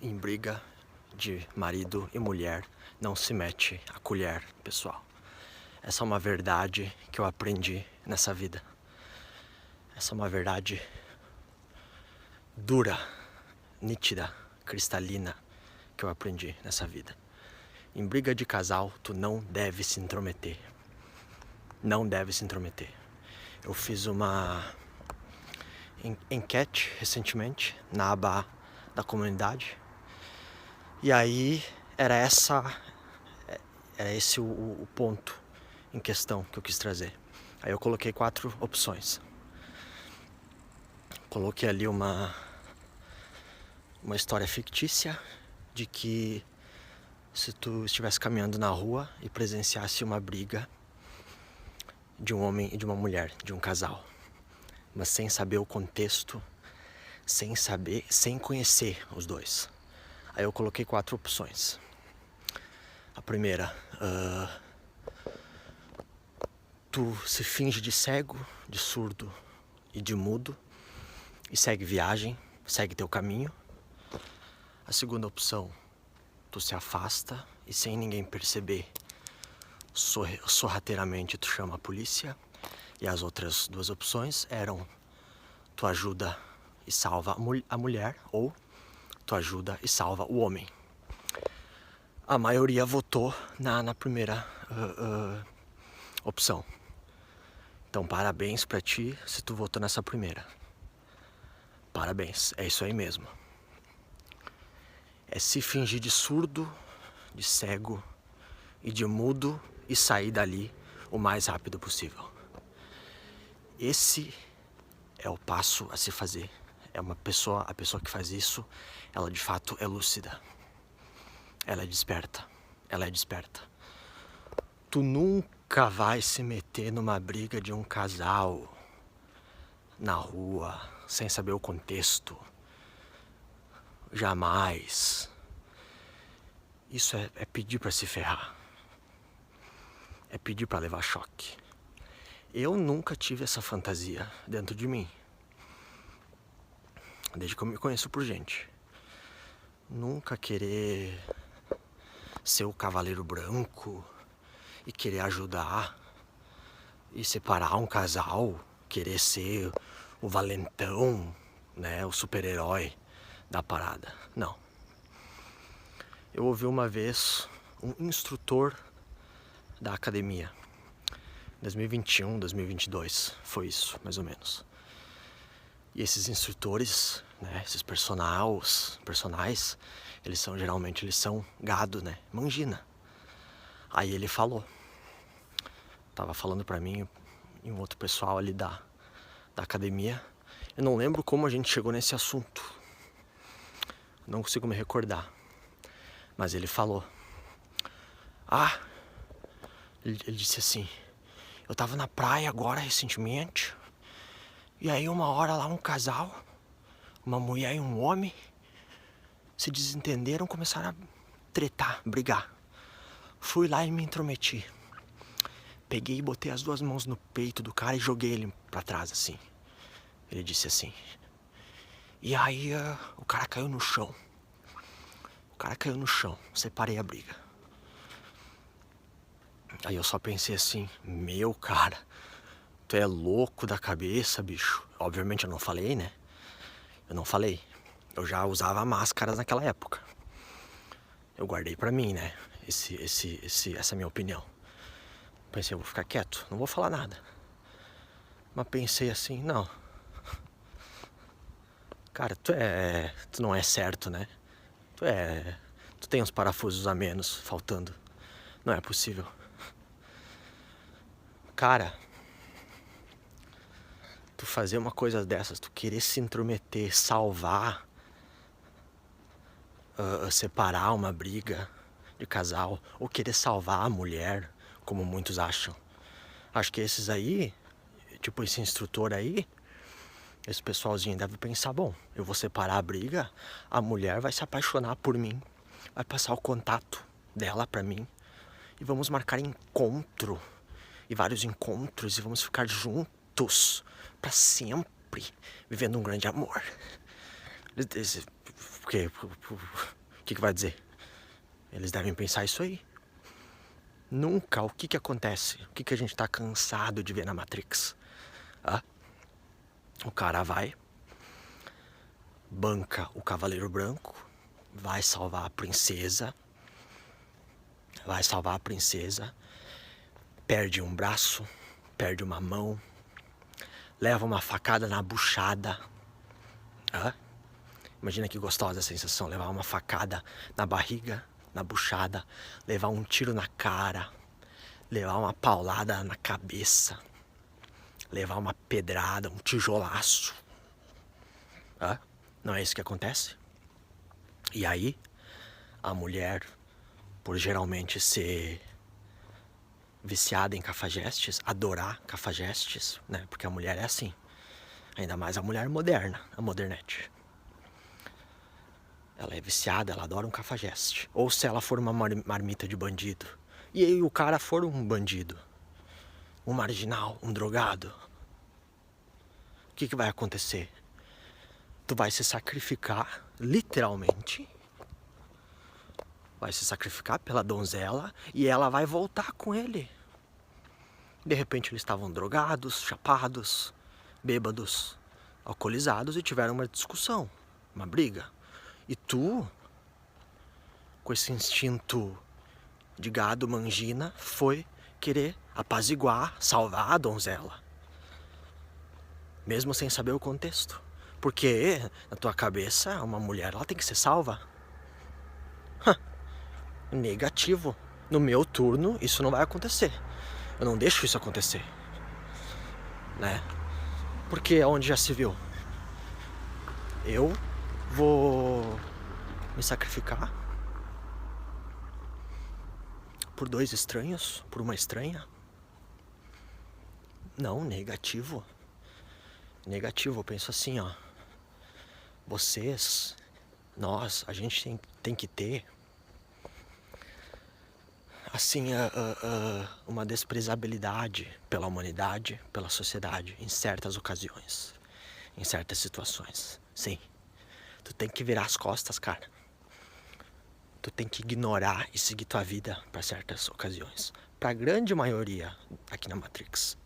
Em briga de marido e mulher não se mete a colher, pessoal. Essa é uma verdade que eu aprendi nessa vida. Essa é uma verdade dura, nítida, cristalina que eu aprendi nessa vida. Em briga de casal, tu não deve se intrometer. Não deve se intrometer. Eu fiz uma enquete recentemente na aba da comunidade. E aí era esse o ponto em questão que eu quis trazer. Aí eu coloquei 4 opções. Coloquei ali uma história fictícia de que se tu estivesse caminhando na rua e presenciasse uma briga de um homem e de uma mulher, de um casal, mas sem saber o contexto, sem conhecer os dois. Aí eu coloquei 4 opções. A primeira, tu se finge de cego, de surdo e de mudo e segue viagem, segue teu caminho. A segunda opção, tu se afasta e sem ninguém perceber, sorrateiramente tu chama a polícia. E as outras 2 opções eram tu ajuda e salva a mulher ou tu ajuda e salva o homem. A maioria votou na primeira opção. Então parabéns pra ti se tu votou nessa primeira. Parabéns, é isso aí mesmo. É se fingir de surdo, de cego e de mudo e sair dali o mais rápido possível. Esse é o passo a se fazer. A pessoa que faz isso, ela de fato é lúcida. Ela é desperta. Ela é desperta. Tu nunca vai se meter numa briga de um casal na rua, sem saber o contexto. Jamais. Isso é pedir pra se ferrar. É pedir pra levar choque. Eu nunca tive essa fantasia dentro de mim. Desde que eu me conheço por gente. Nunca querer ser o cavaleiro branco e querer ajudar e separar um casal, querer ser o valentão, né, o super-herói da parada. Não. Eu ouvi uma vez um instrutor da academia, 2021, 2022, foi isso, mais ou menos. E esses instrutores, né, esses personagens, eles são gado, né, mangina. Aí ele falou, tava falando pra mim e um outro pessoal ali da academia. Eu não lembro como a gente chegou nesse assunto, não consigo me recordar. Mas ele falou, ele disse assim, eu tava na praia agora recentemente, e aí uma hora lá um casal, uma mulher e um homem, se desentenderam, começaram a tretar, brigar. Fui lá e me intrometi. Peguei e botei as 2 mãos no peito do cara e joguei ele pra trás, assim. Ele disse assim. E aí o cara caiu no chão. Separei a briga. Aí eu só pensei assim, meu cara, tu é louco da cabeça, bicho. Obviamente eu não falei, né? Eu já usava máscaras naquela época. Eu guardei pra mim, né? Essa é a minha opinião. Pensei, eu vou ficar quieto, não vou falar nada. Mas pensei assim, não. Cara, tu não é certo, né? Tu tem uns parafusos a menos faltando. Não é possível. Cara, tu fazer uma coisa dessas, tu querer se intrometer, salvar, separar uma briga de casal, ou querer salvar a mulher, como muitos acham. Acho que esses aí, tipo esse instrutor aí, esse pessoalzinho deve pensar, bom, eu vou separar a briga, a mulher vai se apaixonar por mim, vai passar o contato dela pra mim, e vamos marcar encontro, e vários encontros, e vamos ficar juntos pra sempre, vivendo um grande amor. Porque O que vai dizer? Eles devem pensar isso aí. Nunca. O que acontece? O que a gente tá cansado de ver na Matrix? O cara vai, banca o Cavaleiro Branco, vai salvar a princesa, perde um braço, perde uma mão, leva uma facada na buchada. Imagina que gostosa a sensação, levar uma facada na barriga, na buchada, levar um tiro na cara, levar uma paulada na cabeça, levar uma pedrada, um tijolaço. Não é isso que acontece? E aí, a mulher, por geralmente ser viciada em cafajestes, adorar cafajestes, né? Porque a mulher é assim. Ainda mais a mulher moderna, a modernete. Ela é viciada, ela adora um cafajeste. Ou se ela for uma marmita de bandido. E aí o cara for um bandido, um marginal, um drogado. O que vai acontecer? Tu vai se sacrificar, literalmente. Vai se sacrificar pela donzela e ela vai voltar com ele. De repente eles estavam drogados, chapados, bêbados, alcoolizados e tiveram uma discussão, uma briga. E tu, com esse instinto de gado mangina, foi querer apaziguar, salvar a donzela. Mesmo sem saber o contexto. Porque na tua cabeça, uma mulher, ela tem que ser salva. Negativo. No meu turno, isso não vai acontecer. Eu não deixo isso acontecer. Né? Porque onde já se viu? Eu vou me sacrificar por dois estranhos, por uma estranha? Não, negativo. Negativo, eu penso assim, ó. Vocês, nós, a gente tem que ter assim, uma desprezabilidade pela humanidade, pela sociedade, em certas ocasiões, em certas situações. Sim, tu tem que virar as costas, cara. Tu tem que ignorar e seguir tua vida para certas ocasiões. Pra grande maioria aqui na Matrix.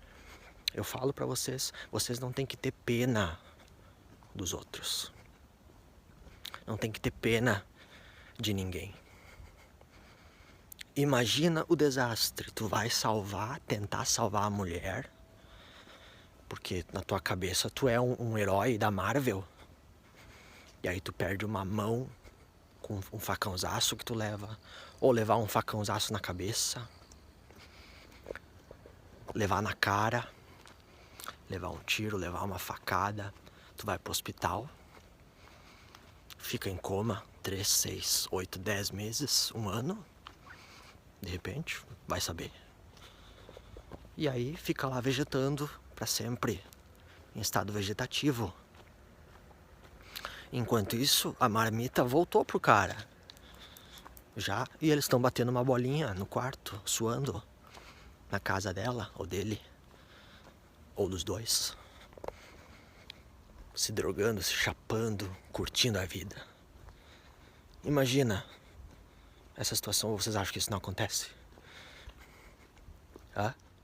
Eu falo pra vocês, vocês não tem que ter pena dos outros. Não tem que ter pena de ninguém. Imagina o desastre. Tu vai tentar salvar a mulher, porque na tua cabeça tu é um herói da Marvel. E aí tu perde uma mão com um facãozaço que tu leva, ou levar um facãozaço na cabeça, levar na cara, levar um tiro, levar uma facada. Tu vai pro hospital, fica em coma 3, 6, 8, 10 meses, um ano. De repente, vai saber. E aí fica lá vegetando para sempre, em estado vegetativo. Enquanto isso, a marmita voltou pro cara. Já, e eles estão batendo uma bolinha no quarto, suando, na casa dela, ou dele, ou dos dois. Se drogando, se chapando, curtindo a vida. Imagina essa situação, ou vocês acham que isso não acontece?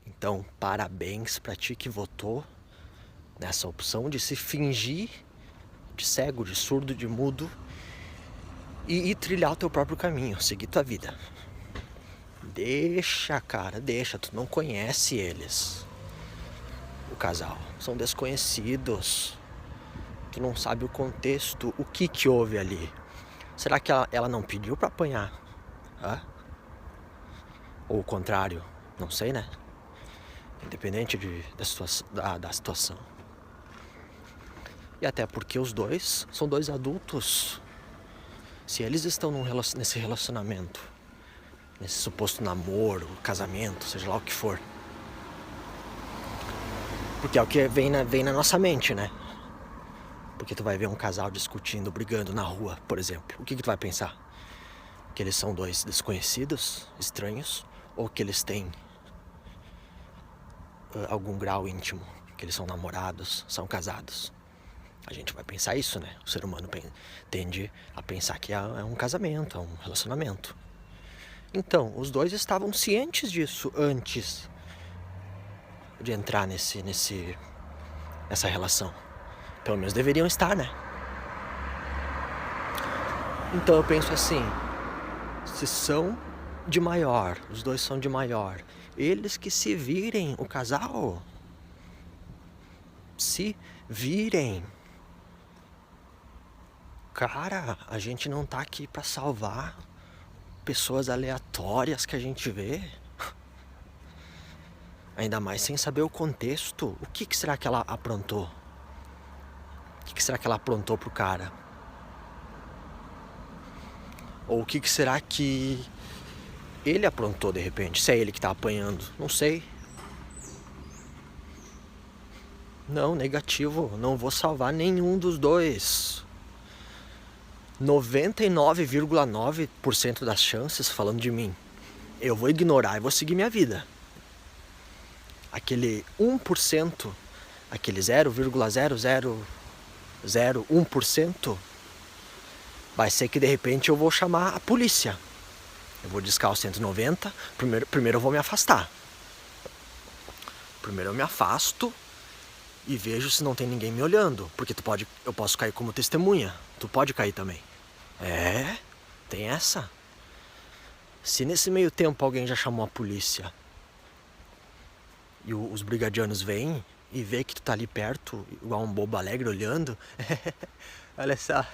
Então, parabéns pra ti que votou nessa opção de se fingir de cego, de surdo, de mudo e trilhar o teu próprio caminho, seguir tua vida. Deixa, cara, deixa, tu não conhece eles, o casal, são desconhecidos, tu não sabe o contexto, o que houve ali. Será que ela não pediu pra apanhar? Ou o contrário, não sei, né? Independente da situação. E até porque os dois são dois adultos. Se eles estão nesse relacionamento, nesse suposto namoro, casamento, seja lá o que for. Porque é o que vem na nossa mente, né? Porque tu vai ver um casal discutindo, brigando na rua, por exemplo. O que tu vai pensar? Que eles são dois desconhecidos, estranhos? Ou que eles têm algum grau íntimo? Que eles são namorados, são casados? A gente vai pensar isso, né? O ser humano tende a pensar que é um casamento, é um relacionamento. Então, os dois estavam cientes disso antes de entrar nessa relação. Pelo menos deveriam estar, né? Então eu penso assim, se são de maior, os dois são de maior, eles que se virem, o casal, se virem. Cara, a gente não tá aqui pra salvar pessoas aleatórias que a gente vê. Ainda mais sem saber o contexto. O que será que ela aprontou? O que será que ela aprontou pro cara? Ou o que será que ele aprontou de repente? Se é ele que tá apanhando, não sei. Não, negativo, não vou salvar nenhum dos dois. 99,9% das chances, falando de mim, eu vou ignorar e vou seguir minha vida. Aquele 1%, aquele 0,0001%, vai ser que de repente eu vou chamar a polícia. Eu vou discar o 190, primeiro eu vou me afastar. Primeiro eu me afasto e vejo se não tem ninguém me olhando, porque eu posso cair como testemunha, tu pode cair também. É, tem essa. Se nesse meio tempo alguém já chamou a polícia e os brigadianos vêm e vê que tu tá ali perto, igual um bobo alegre olhando, olha só,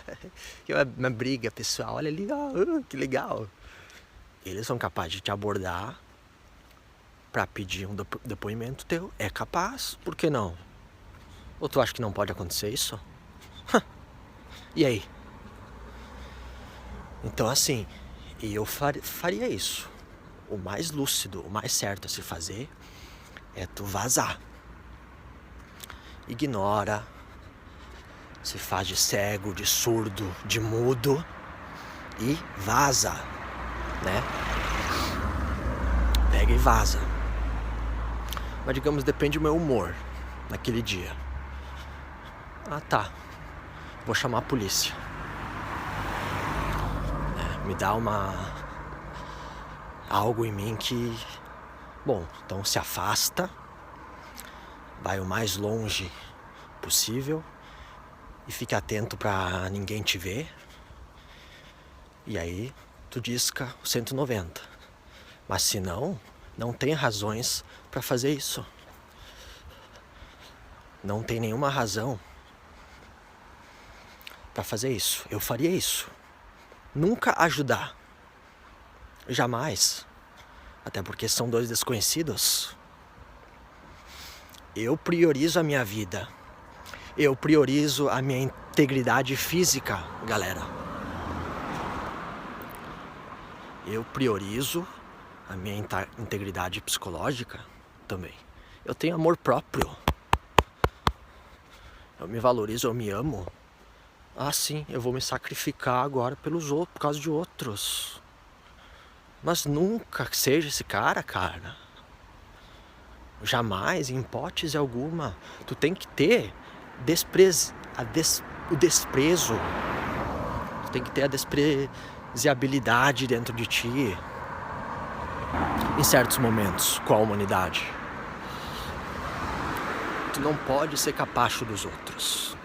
que uma briga pessoal, olha ali, que legal. Eles são capazes de te abordar pra pedir um depoimento teu. É capaz, por que não? Ou tu acha que não pode acontecer isso? E aí? Então assim, eu faria isso. O mais lúcido, o mais certo a se fazer é tu vazar. Ignora, se faz de cego, de surdo, de mudo e vaza, né? Pega e vaza. Mas digamos, depende do meu humor naquele dia. Ah tá, vou chamar a polícia. Me dá algo em mim que, bom, então se afasta, vai o mais longe possível e fica atento pra ninguém te ver. E aí tu disca o 190. Mas se não, não tem razões pra fazer isso. Não tem nenhuma razão pra fazer isso. Eu faria isso. Nunca ajudar. Jamais. Até porque são dois desconhecidos. Eu priorizo a minha vida. Eu priorizo a minha integridade física, galera. Eu priorizo a minha integridade psicológica também. Eu tenho amor próprio. Eu me valorizo, eu me amo. Ah, sim, eu vou me sacrificar agora pelos outros, por causa de outros. Mas nunca seja esse cara. Jamais, em hipótese alguma. Tu tem que ter o desprezo. Tu tem que ter a despreciabilidade dentro de ti. Em certos momentos, com a humanidade. Tu não pode ser capacho dos outros.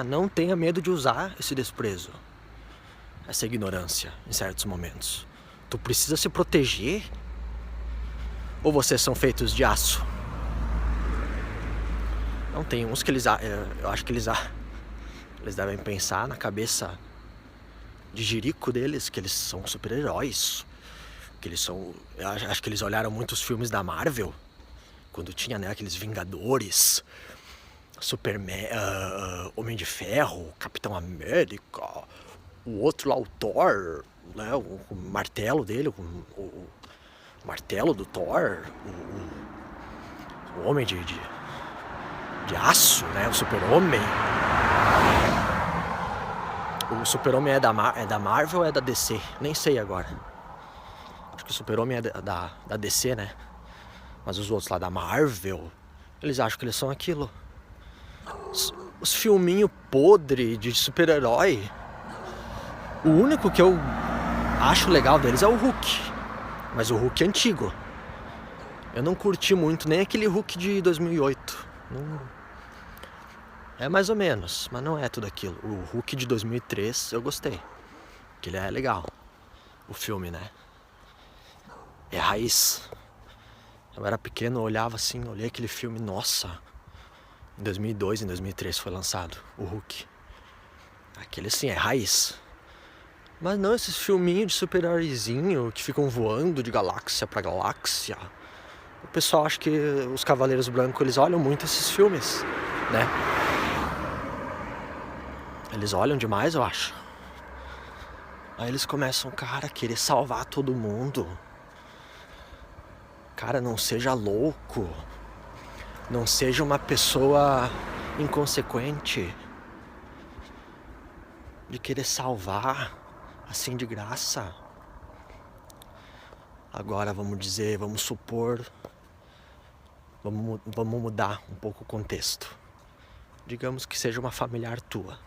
Não tenha medo de usar esse desprezo, essa ignorância em certos momentos. Tu precisa se proteger? Ou vocês são feitos de aço? Não, tem uns que eu acho que eles devem pensar na cabeça de jirico deles, que eles são super-heróis. Eu acho que eles olharam muitos filmes da Marvel, quando tinha, né, aqueles Vingadores, Superman, Homem de Ferro, Capitão América, o outro lá, o Thor, né, o martelo dele, o martelo do Thor, o homem de aço, né, o Super-Homem. O Super-Homem é da Marvel ou é da DC? Nem sei agora. Acho que o Super-Homem é da DC, né? Mas os outros lá da Marvel, eles acham que eles são aquilo. Os filminhos podre de super-herói, o único que eu acho legal deles é o Hulk. Mas o Hulk antigo. Eu não curti muito, nem aquele Hulk de 2008. Não... É mais ou menos, mas não é tudo aquilo. O Hulk de 2003 eu gostei. Que ele é legal. O filme, né? É raiz. Eu era pequeno, eu olhava assim, olhei aquele filme, nossa. Em 2002, em 2003 foi lançado o Hulk. Aquele assim, é raiz. Mas não esses filminhos de super-heróizinho que ficam voando de galáxia pra galáxia. O pessoal acha que os Cavaleiros Brancos, eles olham muito esses filmes, né? Eles olham demais, eu acho. Aí eles começam, cara, a querer salvar todo mundo. Cara, não seja louco. Não seja uma pessoa inconsequente. De querer salvar, assim de graça. Agora vamos supor... Vamos mudar um pouco o contexto. Digamos que seja uma familiar tua.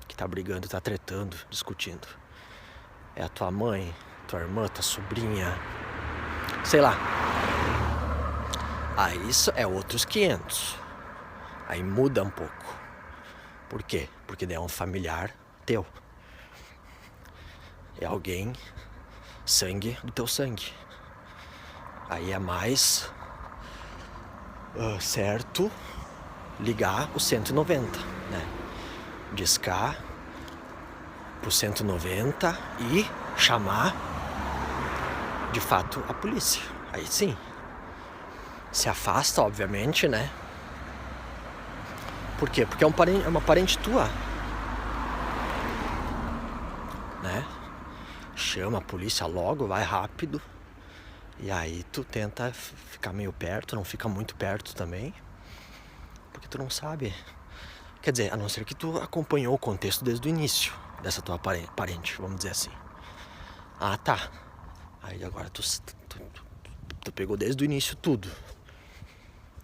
Que tá brigando, tá tretando, discutindo. É a tua mãe, tua irmã, tua sobrinha, sei lá. Aí isso é outros 500. Aí muda um pouco. Por quê? Porque daí é um familiar teu. É alguém, sangue do teu sangue. Aí é mais certo ligar o 190, né? Discar pro 190 e chamar de fato a polícia. Aí sim. Se afasta, obviamente, né? Por quê? Porque é uma parente tua, né? Chama a polícia logo, vai rápido. E aí tu tenta ficar meio perto, não fica muito perto também. Porque tu não sabe. Quer dizer, a não ser que tu acompanhou o contexto desde o início dessa tua parente, vamos dizer assim. Ah, tá. Aí agora tu pegou desde o início tudo.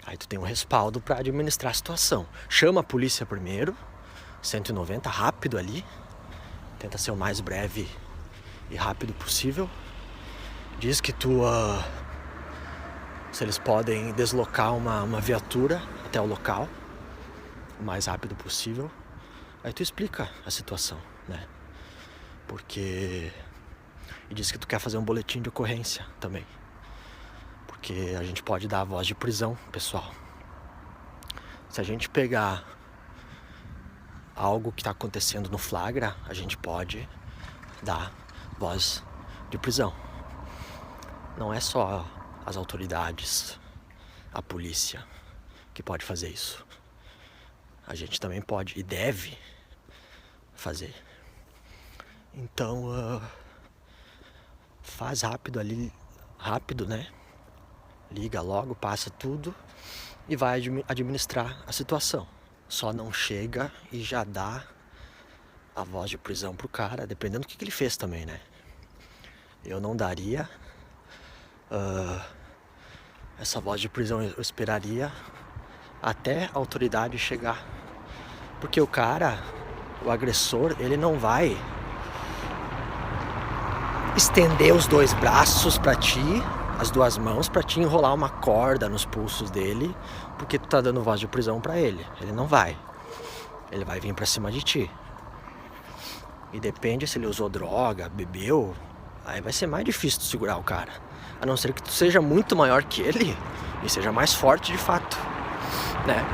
Aí tu tem um respaldo pra administrar a situação. Chama a polícia primeiro, 190, rápido ali. Tenta ser o mais breve e rápido possível. Diz que se eles podem deslocar uma viatura até o local o mais rápido possível. Aí tu explica a situação, né? Porque... E diz que tu quer fazer um boletim de ocorrência também. Porque a gente pode dar a voz de prisão, pessoal. Se a gente pegar algo que está acontecendo no flagra, a gente pode dar voz de prisão. Não é só as autoridades, a polícia, que pode fazer isso. A gente também pode e deve fazer. Então, faz rápido ali, rápido, né? Liga logo, passa tudo e vai administrar a situação. Só não chega e já dá a voz de prisão pro cara, dependendo do que ele fez também, né? Eu não daria essa voz de prisão, eu esperaria até a autoridade chegar. Porque o cara, o agressor, ele não vai estender os dois braços pra ti, as duas mãos, pra te enrolar uma corda nos pulsos dele, porque tu tá dando voz de prisão pra ele. Ele não vai. Ele vai vir pra cima de ti. E depende se ele usou droga, bebeu, aí vai ser mais difícil de segurar o cara. A não ser que tu seja muito maior que ele e seja mais forte de fato, né?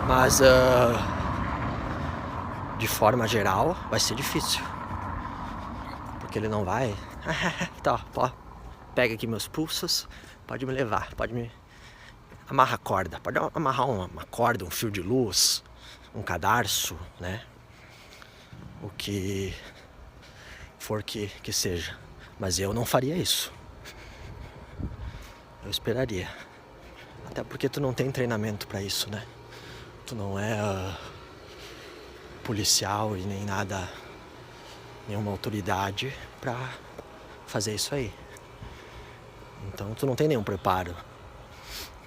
Mas de forma geral vai ser difícil. Porque ele não vai... Tá, ó, pega aqui meus pulsos, pode me levar, pode me... Amarra a corda, pode amarrar uma corda, um fio de luz, um cadarço, né? O que for que seja. Mas eu não faria isso. Eu esperaria. Até porque tu não tem treinamento pra isso, né? Tu não é policial e nem nada, nenhuma autoridade pra fazer isso aí. Então tu não tem nenhum preparo,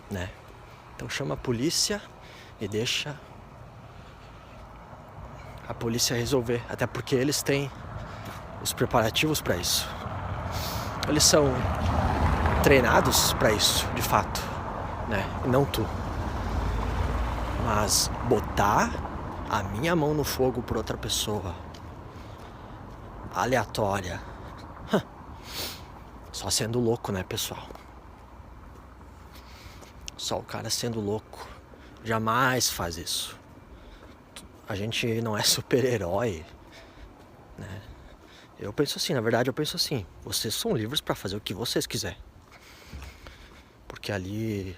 né? Então chama a polícia e deixa a polícia resolver. Até porque eles têm os preparativos para isso. Eles são treinados para isso, de fato, né? E não tu. Mas botar a minha mão no fogo por outra pessoa aleatória, só sendo louco, né, pessoal? Só o cara sendo louco jamais faz isso. A gente não é super-herói, né? Eu penso assim, na verdade eu penso assim, vocês são livres para fazer o que vocês quiserem. Porque ali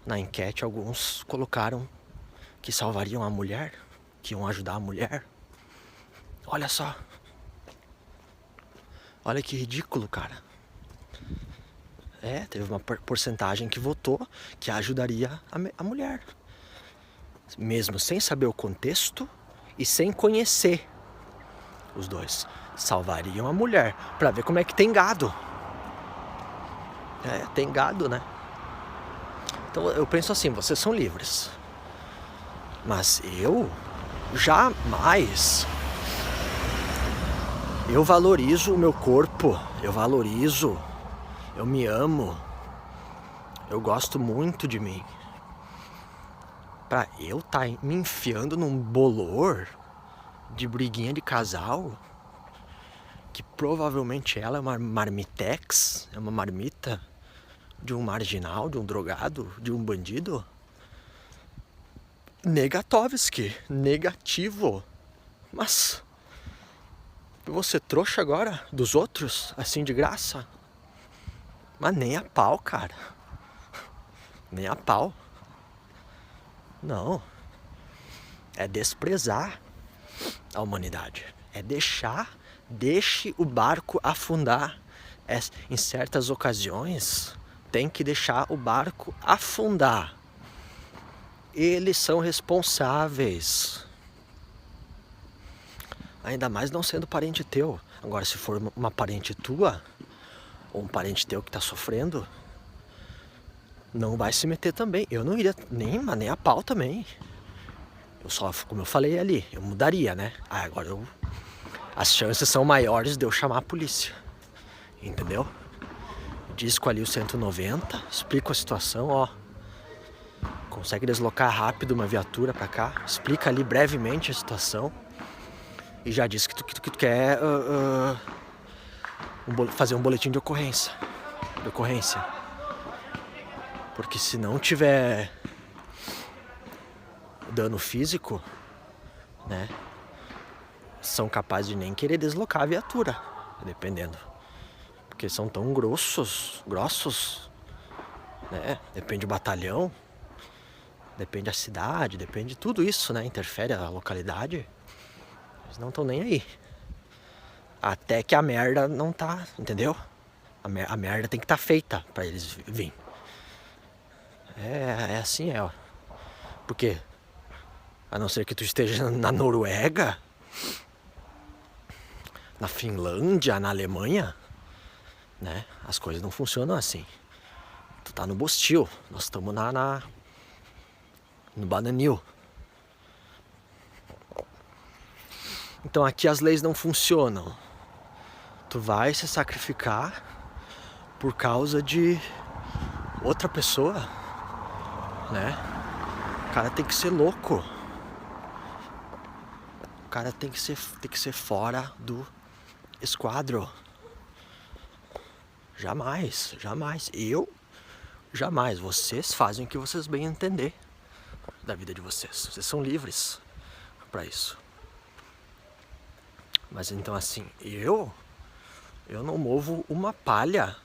na enquete alguns colocaram que salvariam a mulher, que iam ajudar a mulher. Olha só. Olha que ridículo, cara. Teve uma porcentagem que votou que ajudaria a mulher. Mesmo sem saber o contexto e sem conhecer os dois. Salvariam a mulher. Pra ver como é que tem gado. Tem gado, né? Então eu penso assim, vocês são livres. Mas eu jamais. Eu valorizo o meu corpo. Eu me amo. Eu gosto muito de mim. Pra eu tá me enfiando num bolor de briguinha de casal, que provavelmente ela é uma marmitex, é uma marmita de um marginal, de um drogado, de um bandido. Negatovski, negativo. Mas eu vou ser trouxa agora dos outros, assim de graça? Mas nem a pau, cara. Nem a pau. Não. É desprezar a humanidade. É deixe o barco afundar. Em certas ocasiões, tem que deixar o barco afundar. Eles são responsáveis. Ainda mais não sendo parente teu. Agora, se for uma parente tua, ou um parente teu que tá sofrendo, não vai se meter também. Eu não iria nem a pau também. Eu só, como eu falei ali, eu mudaria, né? Agora as chances são maiores de eu chamar a polícia. Entendeu? Disco ali o 190, explico a situação, ó. Consegue deslocar rápido uma viatura pra cá, explica ali brevemente a situação. E já disse que tu quer fazer um boletim de ocorrência. Porque se não tiver dano físico, né, são capazes de nem querer deslocar a viatura, dependendo. Porque são tão grossos, né? Depende do batalhão, depende da cidade, depende de tudo isso, né? Interfere a localidade. Eles não estão nem aí. Até que a merda não tá, entendeu? A merda tem que estar feita pra eles virem. É assim, ó. Porque, a não ser que tu esteja na Noruega, na Finlândia, na Alemanha, né? As coisas não funcionam assim. Tu tá no Bostil, nós estamos no Bananil. Então aqui as leis não funcionam. Tu vai se sacrificar por causa de outra pessoa, né? O cara tem que ser louco. O cara tem que ser fora do esquadro. Jamais. Jamais. Vocês fazem o que vocês bem entender da vida de vocês. Vocês são livres para isso. Mas então assim, eu não movo uma palha,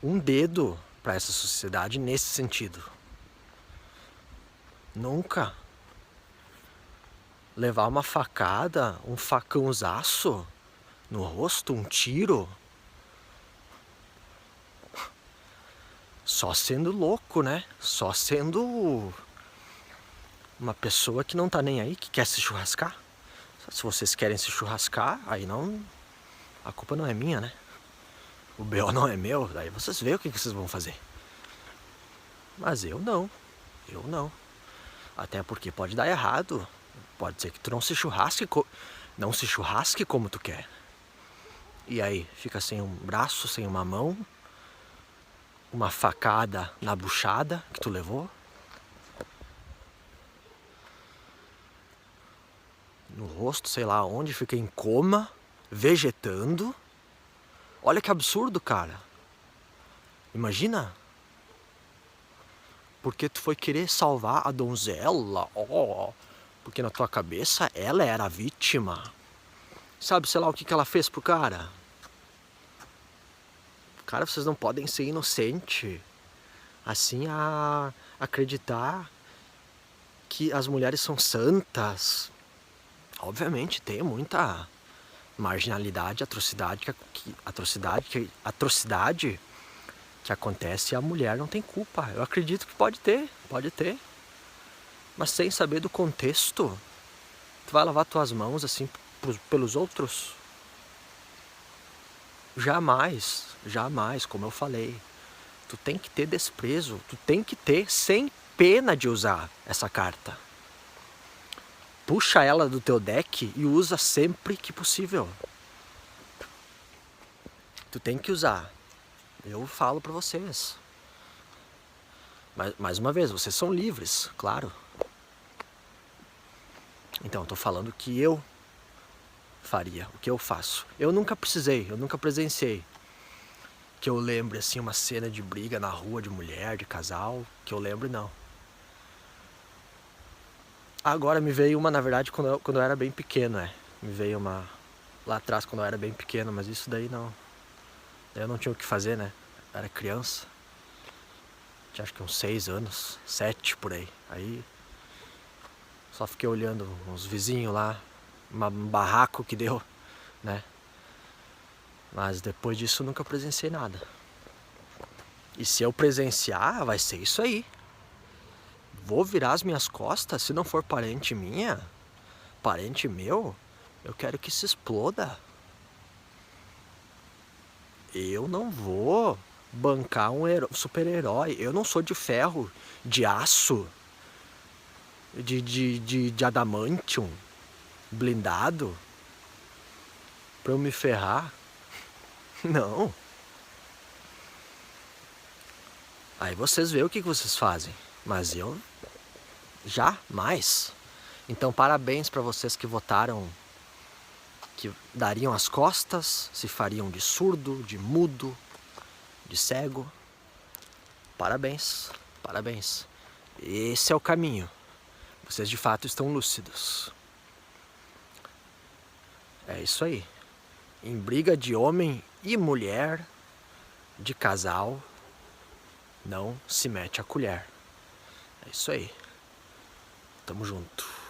um dedo para essa sociedade nesse sentido. Nunca. Levar uma facada, um facãozaço no rosto, um tiro. Só sendo louco, né? Só sendo uma pessoa que não tá nem aí, que quer se churrascar. Se vocês querem se churrascar, aí não... A culpa não é minha, né? O BO não é meu, daí vocês veem o que vocês vão fazer. Mas eu não. Eu não. Até porque pode dar errado. Pode ser que tu não se churrasque, não se churrasque como tu quer. E aí, fica sem um braço, sem uma mão, uma facada na buchada que tu levou. No rosto, sei lá onde, fica em coma, vegetando. Olha que absurdo, cara. Imagina. Porque tu foi querer salvar a donzela, porque na tua cabeça ela era a vítima. Sabe, sei lá o que ela fez pro cara? Cara, vocês não podem ser inocentes assim a acreditar que as mulheres são santas. Obviamente tem muita marginalidade, atrocidade que acontece e a mulher não tem culpa. Eu acredito que pode ter. Mas sem saber do contexto, tu vai lavar tuas mãos assim pelos outros? Jamais, como eu falei. Tu tem que ter desprezo, tu tem que ter sem pena de usar essa carta. Puxa ela do teu deck e usa sempre que possível. Tu tem que usar. Eu falo pra vocês. Mas, mais uma vez, vocês são livres, claro. Então, eu tô falando que eu faria, o que eu faço. Eu nunca presenciei. Que eu lembre, assim, uma cena de briga na rua de mulher, de casal, que eu lembre, não. Agora me veio uma, na verdade, quando eu era bem pequeno, Me veio uma lá atrás, quando eu era bem pequeno, mas isso daí não. Eu não tinha o que fazer, né? Eu era criança. Tinha acho que uns 6 anos, 7 por aí. Aí só fiquei olhando uns vizinhos lá, um barraco que deu, né? Mas depois disso eu nunca presenciei nada. E se eu presenciar, vai ser isso aí. Vou virar as minhas costas, se não for parente minha, parente meu, eu quero que se exploda. Eu não vou bancar um super-herói. Eu não sou de ferro, de aço, de adamantium, blindado, pra eu me ferrar. Não. Aí vocês veem o que vocês fazem. Mas eu jamais. Então parabéns pra vocês que votaram que dariam as costas, se fariam de surdo, de mudo, de cego. Parabéns. Esse é o caminho. Vocês de fato estão lúcidos. É isso aí. Em briga de homem e mulher, de casal, não se mete a colher. É isso aí. Tamo junto.